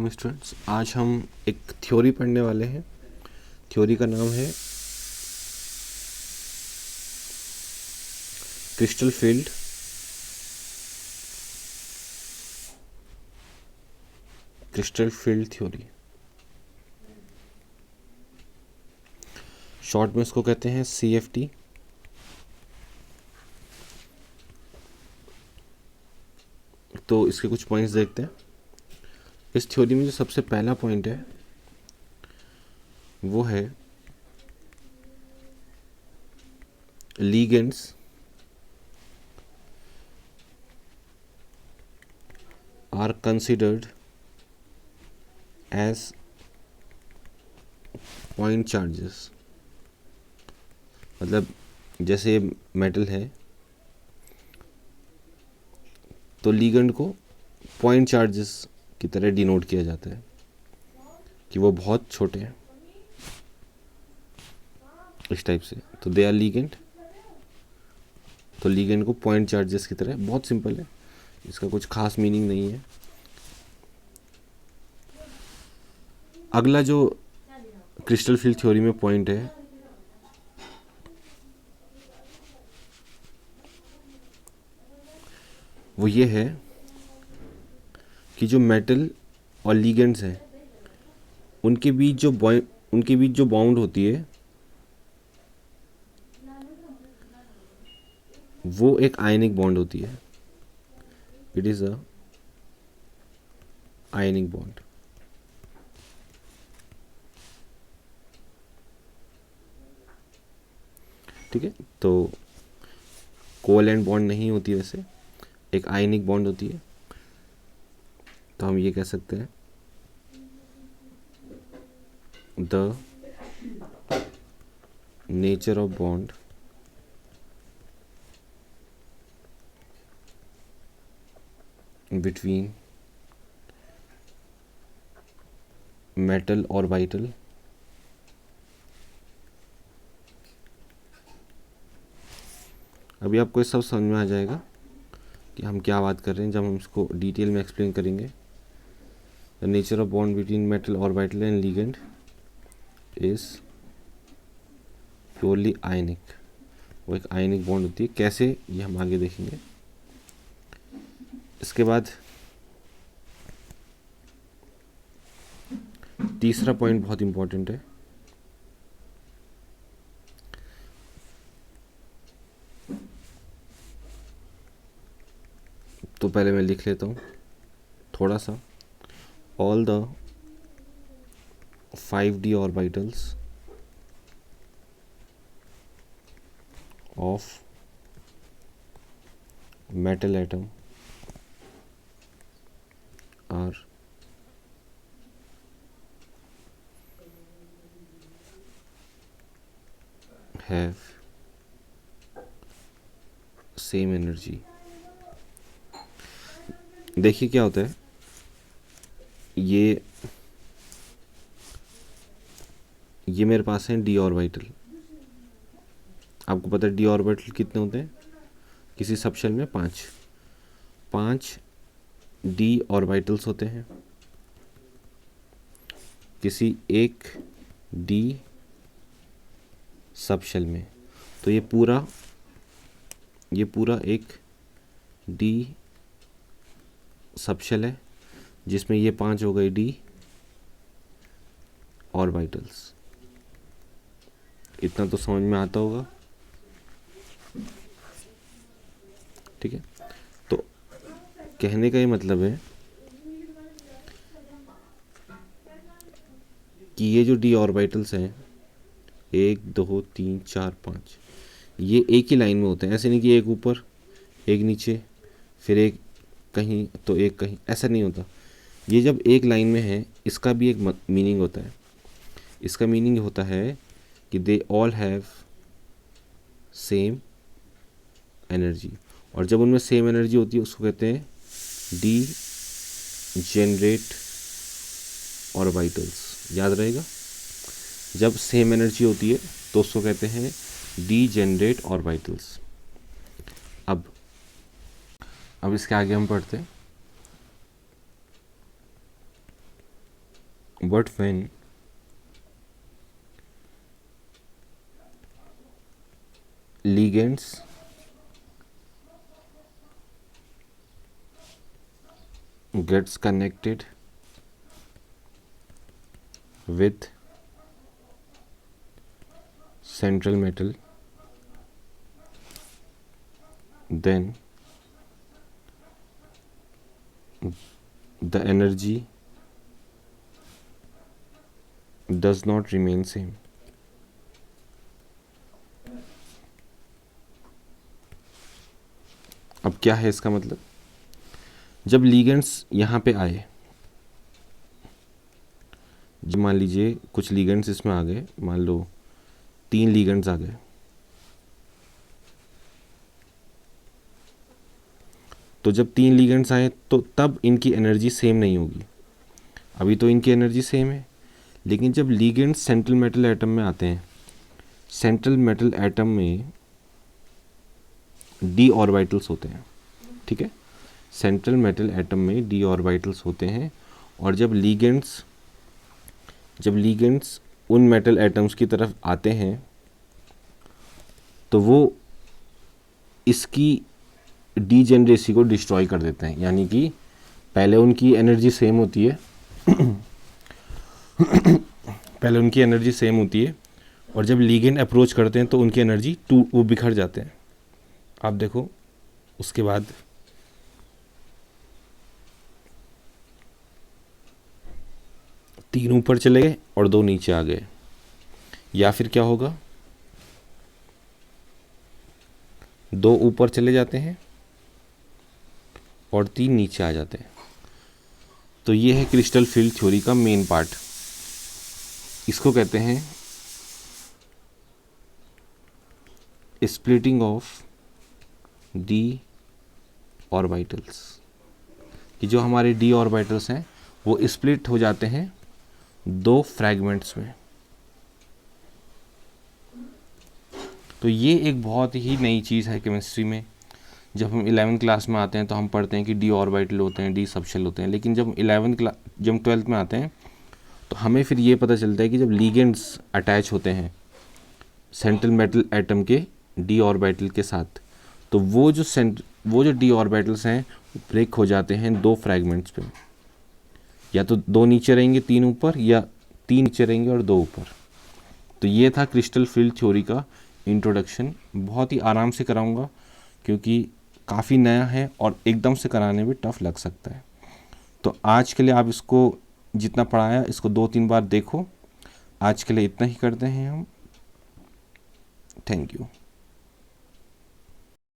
Students, आज हम एक थ्योरी पढ़ने वाले हैं। थ्योरी का नाम है क्रिस्टल फील्ड थ्योरी। शॉर्ट में इसको कहते हैं CFT। तो इसके कुछ पॉइंट्स देखते हैं। इस थ्योरी में जो सबसे पहला पॉइंट है वो है ligands are considered as point charges. मतलब जैसे मेटल है तो लिगेंड को पॉइंट चार्जेस की तरह डिनोट किया जाता है कि वो बहुत छोटे हैं, इस टाइप से। तो दे आर लिगेंड। तो लिगेंड को पॉइंट चार्जेस की तरह, बहुत सिंपल है, इसका कुछ खास मीनिंग नहीं है। अगला जो क्रिस्टल फील्ड थ्योरी में पॉइंट है वो ये है कि जो मेटल और लिगेंड्स हैं उनके बीच जो बाउंड होती है वो एक आयनिक बॉन्ड होती है। It is a ionic bond. ठीक है, तो कोवैलेंट बॉन्ड नहीं होती, वैसे एक आयनिक बॉन्ड होती है। तो हम ये कह सकते हैं the nature of bond between metal और वाइटल अभी आपको ये सब समझ में आ जाएगा कि हम क्या बात कर रहे हैं जब हम इसको डिटेल में एक्सप्लेन करेंगे। The nature of bond between metal और vital and ligand is purely ionic. वो एक आयनिक बॉन्ड होती है। कैसे, ये हम आगे देखेंगे। इसके बाद तीसरा पॉइंट बहुत इंपॉर्टेंट है। तो पहले मैं लिख लेता हूँ थोड़ा सा। All the 5d orbitals of metal atom are have same energy। देखिए क्या होता है, ये मेरे पास है d ऑर्बिटल। आपको पता है d ऑर्बिटल कितने होते हैं किसी सबशेल में? 5 d ऑर्बिटल्स होते हैं किसी एक d सबशेल में। तो ये पूरा एक d सबशेल है जिसमें ये 5 हो गए d ऑर्बिटल्स। इतना तो समझ में आता होगा। ठीक है, तो कहने का ये मतलब है कि ये जो d ऑर्बिटल्स हैं 1 2 3 4 5, ये एक ही लाइन में होते हैं। ऐसे नहीं कि एक ऊपर एक नीचे फिर एक कहीं तो एक कहीं, ऐसा नहीं होता। ये जब एक लाइन में है इसका भी एक मीनिंग होता है। इसका मीनिंग होता है कि they all have same energy. और जब उनमें सेम एनर्जी होती है उसको कहते हैं डी जेनरेट ऑर्बिटल्स। याद रहेगा, जब सेम एनर्जी होती है तो उसको कहते हैं डी जेनरेट ऑर्बिटल्स। अब इसके आगे हम पढ़ते हैं but when ligands gets connected with central metal, then the energy does not remain same. अब क्या है इसका मतलब, जब लीगेंड्स यहाँ पे आए, जब मान लीजिए कुछ लीगेंड्स इसमें आ गए, मान लो 3 लीगेंड्स आ गए, तो जब 3 लीगेंड्स आए तो तब इनकी एनर्जी सेम नहीं होगी। अभी तो इनकी एनर्जी सेम है, लेकिन जब लीगेंड्स सेंट्रल मेटल एटम में आते हैं, सेंट्रल मेटल एटम में डी ऑर्बिटल्स होते हैं, ठीक है, सेंट्रल मेटल एटम में डी ऑर्बिटल्स होते हैं, और जब लीगेंड्स उन मेटल एटम्स की तरफ आते हैं तो वो इसकी डीजेनरेसी को डिस्ट्रॉय कर देते हैं। यानी कि पहले उनकी एनर्जी सेम होती है और जब लीगेंड अप्रोच करते हैं तो उनकी एनर्जी वो बिखर जाते हैं। आप देखो उसके बाद तीन ऊपर चले गए और 2 नीचे आ गए, या फिर क्या होगा, 2 ऊपर चले जाते हैं और 3 नीचे आ जाते हैं। तो ये है क्रिस्टल फील्ड थ्योरी का मेन पार्ट। इसको कहते हैं स्प्लिटिंग ऑफ डी ऑर्बिटल्स, कि जो हमारे डी ऑर्बिटल्स हैं वो स्प्लिट हो जाते हैं 2 फ्रैगमेंट्स में। तो ये एक बहुत ही नई चीज़ है केमिस्ट्री में। जब हम 11वीं क्लास में आते हैं तो हम पढ़ते हैं कि डी ऑर्बिटल होते हैं, डी सबशेल होते हैं, लेकिन जब 12th में आते हैं तो हमें फिर ये पता चलता है कि जब लीगेंड्स अटैच होते हैं सेंट्रल मेटल एटम के डी ऑर्बिटल के साथ, तो वो जो डी ऑर्बिटल्स हैं ब्रेक हो जाते हैं 2 फ्रैगमेंट्स पे, या तो 2 नीचे रहेंगे 3 ऊपर, या 3 नीचे रहेंगे और 2 ऊपर। तो ये था क्रिस्टल फील्ड थ्योरी का इंट्रोडक्शन। बहुत ही आराम से कराऊंगा क्योंकि काफ़ी नया है और एकदम से कराने में टफ लग सकता है। तो आज के लिए आप इसको जितना पढ़ाया इसको 2-3 बार देखो। आज के लिए इतना ही करते हैं हम। Thank you.